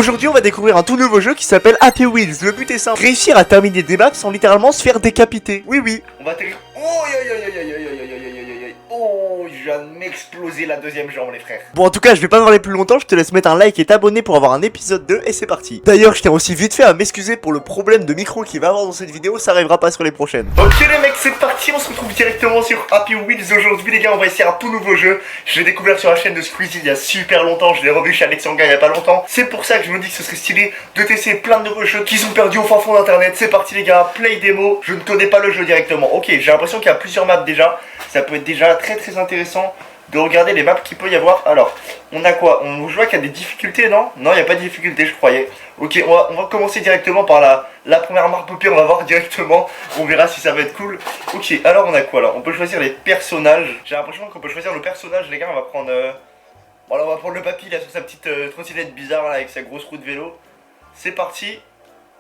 Aujourd'hui on va découvrir un tout nouveau jeu qui s'appelle Happy Wheels. Le but est simple, réussir à terminer des maps sans littéralement se faire décapiter. Oui. On va atterrir. Oh, oh, je viens de m'exploser la deuxième jambe, les frères. Bon, en tout cas je vais pas parler plus longtemps, je te laisse mettre un like et t'abonner pour avoir un épisode 2 et c'est parti. D'ailleurs je tiens aussi vite fait à m'excuser pour le problème de micro qu'il va avoir dans cette vidéo, ça arrivera pas sur les prochaines. Ok les mecs, c'est parti, on se retrouve directement sur Happy Wheels. Aujourd'hui les gars, on va essayer un tout nouveau jeu. Je l'ai découvert sur la chaîne de Squeezie il y a super longtemps, je l'ai revu chez Alexandra il y a pas longtemps. C'est pour ça que je me dis que ce serait stylé de tester plein de nouveaux jeux qui sont perdus au fin fond d'internet. C'est parti les gars, play démo. Je ne connais pas le jeu directement. Ok, j'ai l'impression qu'il y a plusieurs maps déjà. Ça peut être déjà très intéressant de regarder les maps qu'il peut y avoir. Alors, on a quoi? Je vois qu'il y a des difficultés, non? Non, il n'y a pas de difficultés, je croyais. Ok, on va commencer directement par la première map. Au pire, on va voir directement. On verra si ça va être cool. Ok, alors on a quoi là? On peut choisir les personnages. J'ai l'impression qu'on peut choisir le personnage, les gars. On va prendre... Voilà, on va prendre le papy là sur sa petite trottinette bizarre là avec sa grosse roue de vélo. C'est parti.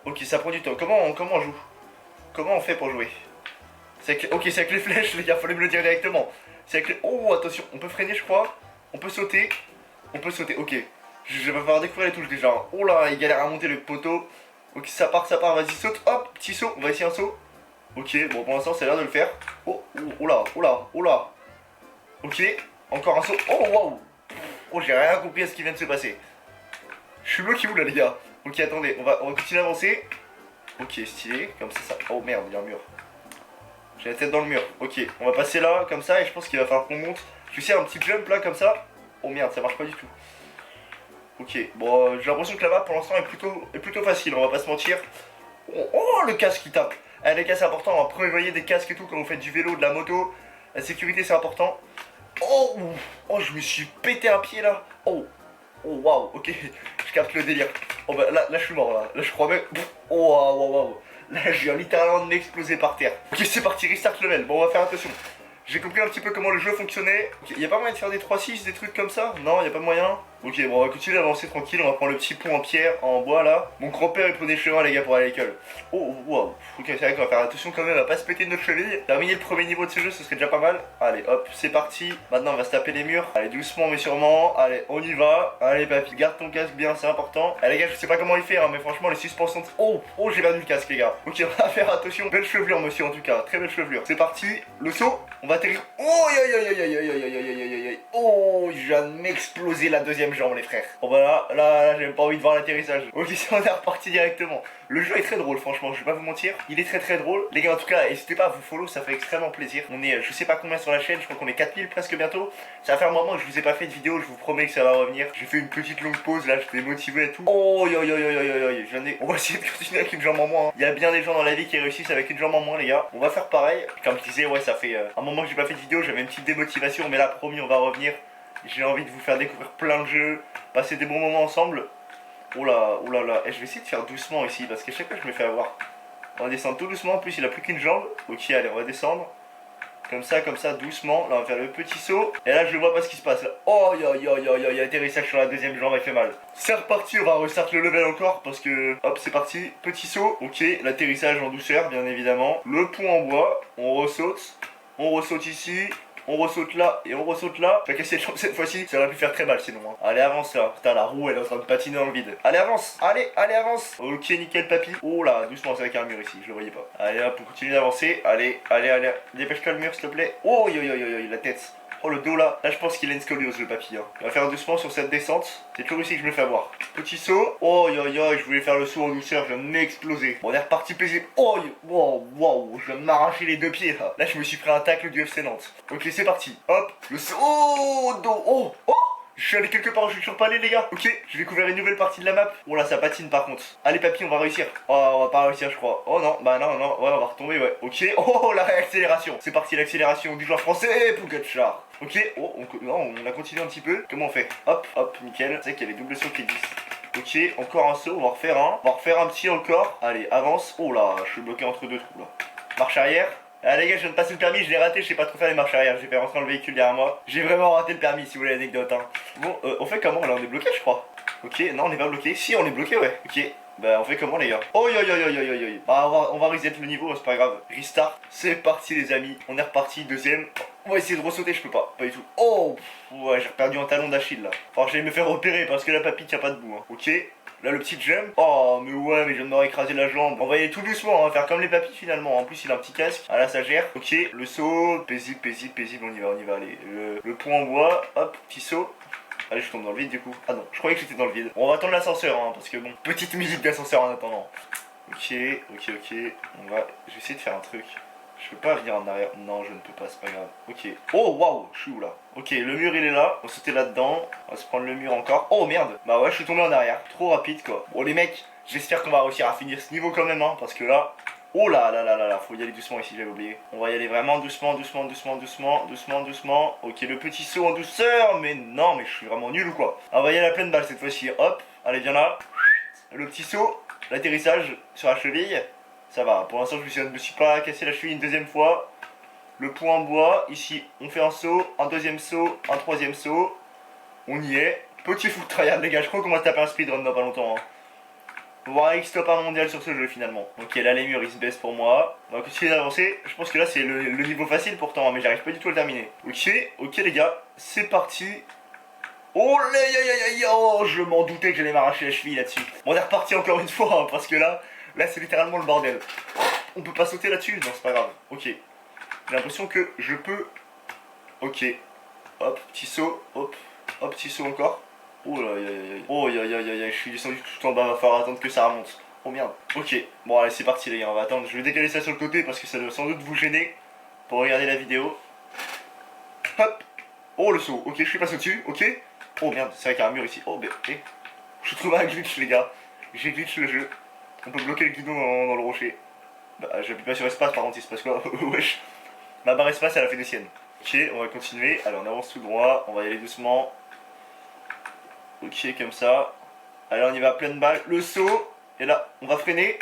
Ok, ça prend du temps. Comment on joue? Comment on fait pour jouer? Ok, c'est avec les flèches, les gars, fallait me le dire directement. C'est avec les... Oh, attention, on peut freiner, je crois. On peut sauter. Ok. Je vais falloir découvrir les touches déjà. Oh là, il galère à monter le poteau. Ok, ça part, vas-y, saute. Hop, petit saut, on va essayer un saut. Ok, bon, pour l'instant, ça a l'air de le faire. Oh là. Ok, encore un saut. Oh, waouh. Oh, j'ai rien compris à ce qui vient de se passer. Je suis bloqué où là, les gars? Ok, attendez, on va continuer à avancer. Ok, stylé, comme ça. Oh merde, il y a un mur. J'ai la tête dans le mur. Ok, on va passer là, comme ça, et je pense qu'il va falloir qu'on monte. Tu sais, un petit jump là, comme ça. Oh merde, ça marche pas du tout. Ok, bon, j'ai l'impression que la map pour l'instant est plutôt facile, on va pas se mentir. Oh, le casque qui tape. Eh, les gars, c'est important, on va prévoyer des casques et tout quand vous faites du vélo, de la moto. La sécurité, c'est important. Oh, je me suis pété un pied là. Oh, waouh, ok, je capte le délire. Oh, bah là, je suis mort là. Là, je crois même. Oh, waouh. Là, je viens littéralement de m'exploser par terre. Ok, c'est parti, restart level. Bon, on va faire attention. J'ai compris un petit peu comment le jeu fonctionnait. Ok, y a pas moyen de faire des 3-6, des trucs comme ça? Non, y a pas moyen. Ok, bon, on va continuer d'avancer tranquille. On va prendre le petit pont en pierre, en bois là. Mon grand-père il prenait chemin, les gars, pour aller à l'école. Oh, waouh. Ok, c'est vrai qu'on va faire attention quand même à pas se péter de notre cheville. Terminer le premier niveau de ce jeu, ce serait déjà pas mal. Allez, hop, c'est parti. Maintenant, on va se taper les murs. Allez, doucement mais sûrement. Allez, on y va. Allez, papy, garde ton casque bien, c'est important. Allez, les gars, je sais pas comment il fait, hein, mais franchement, les suspensions. Oh, j'ai perdu le casque, les gars. Ok, on va faire attention. Belle chevelure, monsieur, en tout cas. Très belle chevelure. C'est parti. Le saut. On va atterrir. Oh, oh, je viens de m'exploser la deuxième jambe, les frères. Bon, bah là, j'ai pas envie de voir l'atterrissage. Ok, on est reparti directement. Le jeu est très drôle, franchement, je vais pas vous mentir. Il est très drôle. Les gars, en tout cas, n'hésitez pas à vous follow, ça fait extrêmement plaisir. On est, je sais pas combien sur la chaîne, je crois qu'on est 4000 presque bientôt. Ça va faire un moment que je vous ai pas fait de vidéo, je vous promets que ça va revenir. J'ai fait une petite longue pause, là, j'étais motivé et tout. Oh, on va essayer de continuer avec une jambe en moins. Hein. Il y a bien des gens dans la vie qui réussissent avec une jambe en moins, les gars. On va faire pareil. Comme je disais, ouais, ça fait un moment que j'ai pas fait de vidéo, j'avais une petite démotivation, mais là, promis, on va revenir. J'ai envie de vous faire découvrir plein de jeux, passer des bons moments ensemble. Oh là. Et je vais essayer de faire doucement ici, parce qu'à chaque fois je me fais avoir. On va descendre tout doucement, en plus il a plus qu'une jambe. Ok, allez, on va descendre. Comme ça, doucement. Là, on va faire le petit saut. Et là, je vois pas ce qui se passe. Là. Oh, il y a atterrissage sur la deuxième jambe, elle fait mal. C'est reparti, on va restart le level encore, parce que... Hop, c'est parti. Petit saut. Ok, l'atterrissage en douceur, bien évidemment. Le pont en bois, on ressaute. On ressaute ici. On ressaute là et on ressaute là. Je vais casser les jambes cette fois-ci. Ça aurait pu faire très mal sinon. Hein. Allez, avance là. Putain, la roue elle est en train de patiner dans le vide. Allez, avance. Allez, avance. Ok, nickel, papy. Oh là, doucement, c'est avec un mur ici. Je le voyais pas. Allez, hop, on continue d'avancer. Allez. Dépêche-toi le mur, s'il te plaît. Oh, la tête. Oh, le dos là. Là, je pense qu'il a une scoliose, le papy. Hein. On va faire doucement sur cette descente. C'est toujours ici que je me fais avoir. Petit saut. Oh, je voulais faire le saut en douceur. Je viens de m'exploser. Bon, on est reparti paisible. Oh, wow. Je viens de m'arracher les deux pieds là. Là, je me suis pris un tacle du FC Nantes. Ok, c'est parti. Hop. Le saut. Oh, dos. Oh. Je suis allé quelque part, je suis toujours pas allé, les gars. Ok, j'ai découvert une nouvelle partie de la map. Oh là, ça patine par contre. Allez, papy, on va réussir. Oh, on va pas réussir, je crois. Oh non, bah non. Ouais, on va retomber, ouais. Ok. Oh, la réaccélération. C'est parti, l'accélération du joueur français, Pogacar. Ok, on a continué un petit peu. Comment on fait? Hop, nickel. C'est qu'il y a les doubles sauts qui existent. Ok, encore un saut, on va refaire un. On va refaire un petit encore. Allez, avance. Oh là, je suis bloqué entre deux trous là. Marche arrière. Ah les gars, je viens de passer le permis, je l'ai raté, je sais pas trop faire les marches arrière, j'ai fait rentrer dans le véhicule derrière moi. J'ai vraiment raté le permis si vous voulez l'anecdote hein. Bon, on fait comment là? On est bloqué je crois. Ok, non on est pas bloqué. Si on est bloqué ouais. Ok, bah on fait comment les gars? Oh bah on va reset le niveau, c'est pas grave. Restart, c'est parti les amis. On est reparti, deuxième. On va essayer de ressauter, je peux pas du tout. Oh, ouais j'ai perdu un talon d'Achille là. Enfin j'allais me faire repérer parce que la papy tient pas debout hein. Ok, Là, le petit jump. Oh, mais ouais, mais je viens de m'avoir écrasé la jambe. On va y aller tout doucement, hein, faire comme les papis finalement. En plus, il a un petit casque. Ah là, ça gère. Ok, le saut. Paisible, paisible, paisible. On y va, allez. Le pont en bois. Hop, petit saut. Allez, je tombe dans le vide du coup. Ah non, je croyais que j'étais dans le vide. Bon, on va attendre l'ascenseur, hein, parce que bon. Petite musique d'ascenseur en attendant. Ok. Je vais essayer de faire un truc. Je peux pas venir en arrière. Non, je ne peux pas, c'est pas grave. Ok. Oh, waouh, je suis où là? Ok, le mur il est là. On va sauter là-dedans. On va se prendre le mur encore. Oh merde. Bah ouais, je suis tombé en arrière. Trop rapide quoi. Bon, les mecs, j'espère qu'on va réussir à finir ce niveau quand même, hein, parce que là. Oh là là là là là, faut y aller doucement ici, j'avais oublié. On va y aller vraiment doucement, doucement, doucement, doucement, doucement, doucement. Ok, le petit saut en douceur, mais non, mais je suis vraiment nul ou quoi? On va y aller à la pleine balle cette fois-ci. Hop, allez, viens là. Le petit saut, l'atterrissage sur la cheville. Ça va, pour l'instant je me suis pas cassé la cheville une deuxième fois. Le pont en bois, ici on fait un saut, un deuxième saut, un troisième saut. On y est. Petit foot tryhard les gars, je crois qu'on va se taper un speedrun dans pas longtemps. Hein. On va voir avec stop un mondial sur ce jeu finalement. Ok, là les murs ils se baissent pour moi. On va continuer d'avancer. Je pense que là c'est le niveau facile pourtant, hein, mais j'arrive pas du tout à le terminer. Ok les gars, c'est parti. Oh là, oh, je m'en doutais que j'allais m'arracher la cheville là-dessus. Bon, on est reparti encore une fois, hein, parce que là c'est littéralement le bordel. On peut pas sauter là-dessus? Non, c'est pas grave. Ok. J'ai l'impression que je peux. Ok. Hop, petit saut. Hop, hop, petit saut encore. Oh là, oh, je suis descendu tout en bas. Va falloir attendre que ça remonte. Oh merde. Ok. Bon, allez, c'est parti, les gars. On va attendre. Je vais décaler ça sur le côté parce que ça doit sans doute vous gêner pour regarder la vidéo. Hop. Oh, le saut. Ok, je suis passé au-dessus. Ok. Oh merde, c'est vrai qu'il y a un mur ici. Oh, ben, okay. Je trouve un glitch, les gars. J'ai glitch le jeu. On peut bloquer le guidon dans le rocher. Bah, j'appuie pas sur espace, par contre, il se passe quoi? Wesh. Ma barre espace, elle a fait des siennes. Ok, on va continuer. Allez, on avance tout droit. On va y aller doucement. Ok, comme ça. Allez, on y va à pleine balle. Le saut. Et là, on va freiner.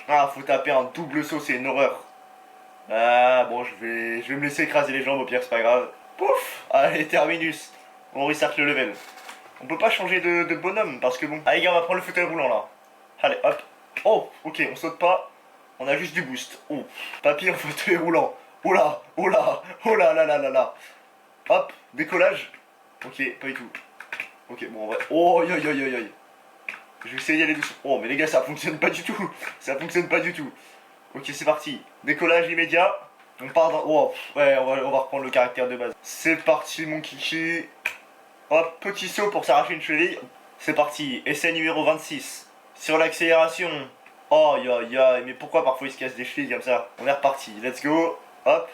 Ah, faut taper un double saut, c'est une horreur. Ah, bon, je vais me laisser écraser les jambes, au pire, c'est pas grave. Pouf. Allez, terminus. On restart le level. On peut pas changer de bonhomme, parce que bon. Allez, gars, on va prendre le fauteuil roulant, là. Allez, hop. Oh, ok, on saute pas. On a juste du boost. Oh, papy en fauteuil roulant. Oh là, oh là, oh là là là là là. Hop, décollage. Ok, pas du tout. Ok, bon, on va. Oh, yo yo yo yo. Je vais essayer d'y aller doucement. Oh, mais les gars, ça fonctionne pas du tout. Ça fonctionne pas du tout. Ok, c'est parti. Décollage immédiat. On part dans. Oh, ouais, on va reprendre le caractère de base. C'est parti, mon kiki. Hop, petit saut pour s'arracher une cheville. C'est parti. Essai numéro 26. Sur l'accélération. Oh, mais pourquoi parfois il se casse des chevilles comme ça? On est reparti. Let's go. Hop.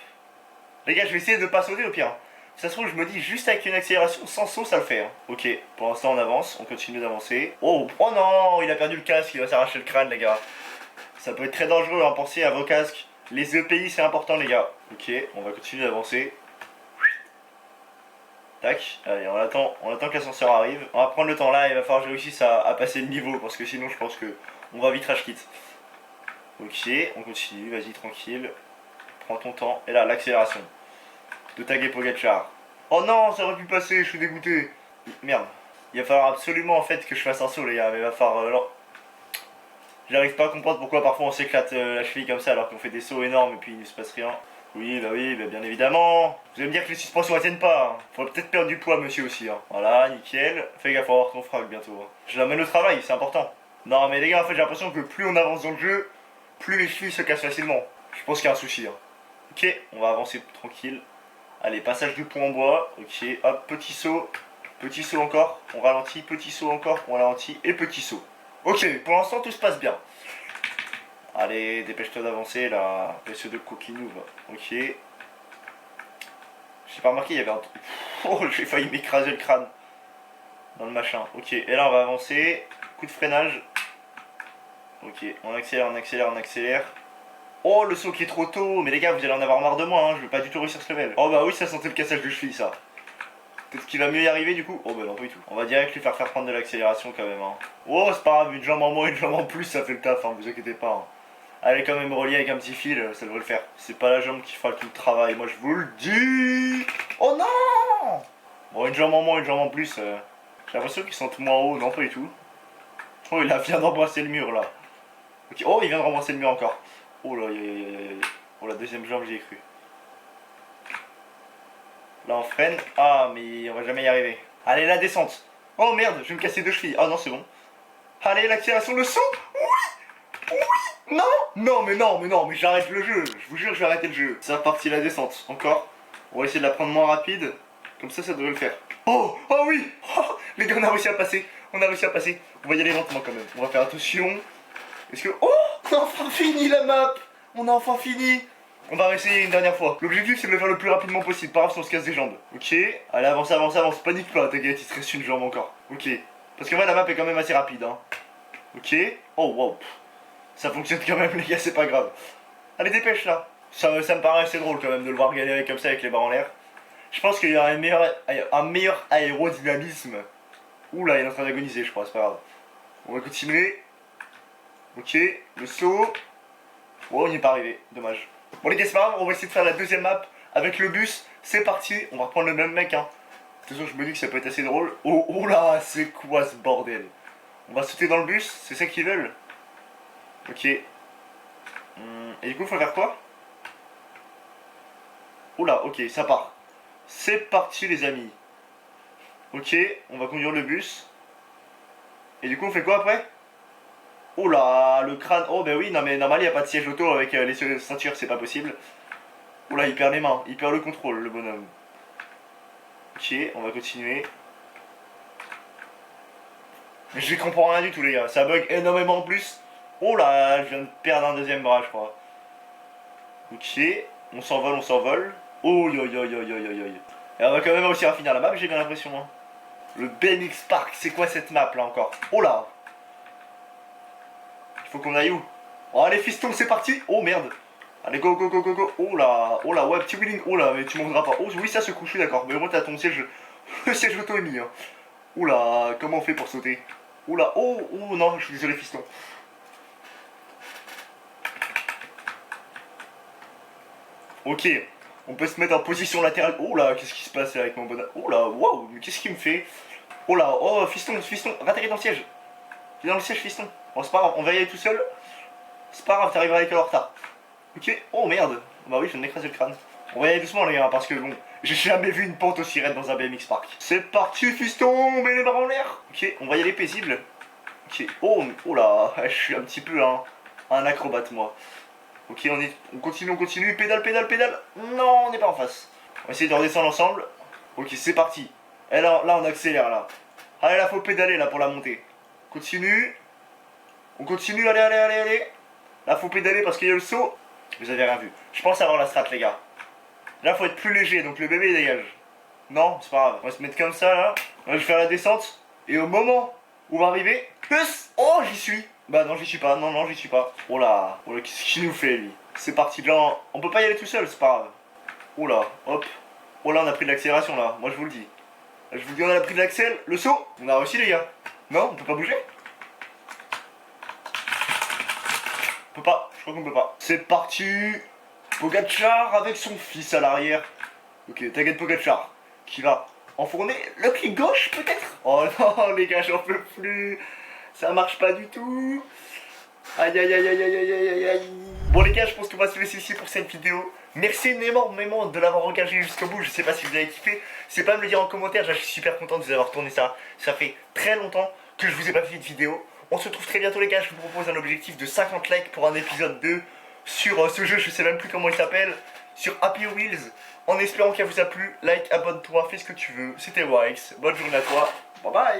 Les gars, je vais essayer de pas sauter au pire. Si ça se trouve, je me dis juste avec une accélération sans saut, ça le fait. Hein. Ok, pour l'instant, on avance. On continue d'avancer. Oh, oh non, il a perdu le casque. Il va s'arracher le crâne, les gars. Ça peut être très dangereux, hein, pensez à vos casques. Les EPI, c'est important, les gars. Ok, on va continuer d'avancer. Tac, allez, on attend que l'ascenseur arrive. On va prendre le temps là, il va falloir que je réussisse à passer le niveau parce que sinon je pense que on va vite rage quit. Ok, on continue, vas-y tranquille. Prends ton temps. Et là, l'accélération. De taguer Pogacar. Oh non, ça aurait pu passer, je suis dégoûté. Merde. Il va falloir absolument en fait que je fasse un saut les gars, mais il va falloir... non. J'arrive pas à comprendre pourquoi parfois on s'éclate la cheville comme ça alors qu'on fait des sauts énormes et puis il ne se passe rien. Oui, bah bien évidemment. Vous allez me dire que les suspensions ne tiennent pas. Hein. Faudrait peut-être perdre du poids, monsieur aussi. Hein. Voilà, nickel. Fais gaffe, on va avoir ton frag bientôt. Hein. Je l'amène au travail, c'est important. Non, mais les gars, en fait, j'ai l'impression que plus on avance dans le jeu, plus les chevilles se cassent facilement. Je pense qu'il y a un souci. Hein. Ok, on va avancer tranquille. Allez, passage du pont en bois. Ok, hop, petit saut. Petit saut encore. On ralentit. Petit saut encore. On ralentit. Et petit saut. Ok, pour l'instant, tout se passe bien. Allez, dépêche-toi d'avancer là, monsieur de coquinou. Ok. J'ai pas remarqué, il y avait un truc. Oh, j'ai failli m'écraser le crâne. Dans le machin. Ok, et là on va avancer. Coup de freinage. Ok, on accélère, on accélère, on accélère. Oh, le saut qui est trop tôt. Mais les gars, vous allez en avoir marre de moi, hein. Je vais pas du tout réussir ce level. Oh bah oui, ça sentait le cassage de cheville, ça. Peut-être qu'il va mieux y arriver du coup. Oh bah non, pas du tout. On va direct lui faire prendre de l'accélération quand même. Hein. Oh, c'est pas grave, une jambe en moins, une jambe en plus, ça fait le taf, hein, vous inquiétez pas. Hein. Elle est quand même reliée avec un petit fil, ça devrait le faire. C'est pas la jambe qui fera tout le travail, moi je vous le dis. Oh non. Bon, une jambe en moins, une jambe en plus. J'ai l'impression qu'ils sont moins haut, non pas du tout. Oh, il vient d'embrasser le mur là. Okay. Oh, il vient de rembrasser le mur encore. Oh là, oh la deuxième jambe, j'y ai cru. Là on freine. Ah, mais on va jamais y arriver. Allez, la descente. Oh merde, je vais me casser deux chevilles. Ah non, c'est bon. Allez, l'accélération, le saut. Oui. Oui. Non, mais j'arrête le jeu. Je vous jure, je vais arrêter le jeu. C'est reparti la descente. Encore. On va essayer de la prendre moins rapide. Comme ça devrait le faire. Oh, oh oui. Oh, les gars, on a réussi à passer. On a réussi à passer. On va y aller lentement quand même. On va faire attention. Est-ce que... Oh, on a enfin fini la map. On a enfin fini. On va réessayer une dernière fois. L'objectif c'est de le faire le plus rapidement possible. Pas grave si on se casse des jambes. Ok. Allez, avance, avance, avance. Panique pas, t'inquiète, il te reste une jambe encore. Ok. Parce que vrai, la map est quand même assez rapide. Hein. Ok. Oh, wow. Ça fonctionne quand même, les gars, c'est pas grave. Allez, dépêche là. Ça me paraît assez drôle quand même de le voir galérer comme ça avec les barres en l'air. Je pense qu'il y a un meilleur aérodynamisme. Oula, il est en train d'agoniser, je crois, c'est pas grave. On va continuer. Ok, le saut. Oh, on n'y est pas arrivé, dommage. Bon, les gars, c'est pas grave, on va essayer de faire la deuxième map avec le bus. C'est parti, on va reprendre le même mec. Hein. De toute façon, je me dis que ça peut être assez drôle. Oh, oh là, c'est quoi ce bordel? On va sauter dans le bus, c'est ça qu'ils veulent? Ok. Et du coup, il faut faire quoi? Oula, ok, ça part. C'est parti, les amis. Ok, on va conduire le bus. Et du coup, on fait quoi après? Oh là, le crâne. Oh, ben oui, non, mais normal, il n'y a pas de siège auto avec les ceintures, c'est pas possible. Oh là, il perd les mains, il perd le contrôle, le bonhomme. Ok, on va continuer. Je ne comprends rien du tout, les gars, ça bug énormément en plus. Oh là, je viens de perdre un deuxième bras, je crois. Ok, on s'envole, on s'envole. Oh, yo, yo, yo, yo, yo, yo. Et on va quand même réussir à finir la map, j'ai bien l'impression. Hein. Le BMX Park, c'est quoi cette map là encore? Oh là! Il faut qu'on aille où? Oh, allez, fiston, c'est parti! Oh merde! Allez, go, go, go, go, go! Oh là, ouais, petit wheeling! Oh là, mais tu monteras pas! Oh, oui, ça se couche, je suis d'accord. Mais au moins, t'as ton siège. Le siège auto est mis. Hein. Oh là, comment on fait pour sauter? Oh là, oh, oh non, je suis désolé, fiston. Ok, on peut se mettre en position latérale. Oh là, qu'est-ce qui se passe là avec mon bonhomme? Oh là, waouh, mais qu'est-ce qu'il me fait? Oh là, oh, fiston, ratterris dans le siège. T'es dans le siège, fiston. Bon, c'est pas grave, on va y aller tout seul. C'est pas grave, t'arriveras avec en retard. Ok, oh merde. Bah oui, je viens de m'écraser le crâne. On va y aller doucement, les gars, parce que bon, j'ai jamais vu une pente aussi raide dans un BMX Park. C'est parti, fiston, on met les barres en l'air. Ok, on va y aller paisible. Ok, oh, oh là, je suis un petit peu un acrobate, moi. Ok, on continue, pédale, pédale, pédale. Non, on n'est pas en face. On va essayer de redescendre ensemble. Ok, c'est parti. Et là, on accélère, là. Allez, là, faut pédaler, là, pour la montée. Continue. On continue, allez, allez, allez, allez. Là, faut pédaler parce qu'il y a le saut. Vous avez rien vu. Je pense avoir la strat, les gars. Là, faut être plus léger, donc le bébé dégage. Non, c'est pas grave. On va se mettre comme ça, là. On va faire la descente. Et au moment où on va arriver... Plus. Oh, j'y suis. Bah non, j'y suis pas. Non, non, j'y suis pas. Oh là, qu'est-ce qu'il nous fait, lui? C'est parti. Là, on peut pas y aller tout seul, c'est pas grave. Oh là, hop. Oh là, on a pris de l'accélération, là. Moi, je vous le dis. Je vous dis, on a pris de l'accel. Le saut. On a réussi, les gars. Non, on peut pas bouger? On peut pas. Je crois qu'on peut pas. C'est parti. Pogacar avec son fils à l'arrière. Ok, t'inquiète, Pogacar. Qui va enfourner le pied gauche, peut-être? Oh non, les gars, j'en peux plus. Ça marche pas du tout. Aïe aïe aïe aïe aïe aïe aïe aïe. Bon les gars, je pense qu'on va se laisser ici pour cette vidéo. Merci énormément de l'avoir regardé jusqu'au bout. Je sais pas si vous avez kiffé. C'est pas me le dire en commentaire. Je suis super content de vous avoir tourné ça. Ça fait très longtemps que je vous ai pas fait de vidéo. On se retrouve très bientôt les gars. Je vous propose un objectif de 50 likes pour un épisode 2 sur ce jeu. Je sais même plus comment il s'appelle. Sur Happy Wheels. En espérant qu'il vous a plu. Like, abonne-toi, fais ce que tu veux. C'était Wax. Bonne journée à toi. Bye bye.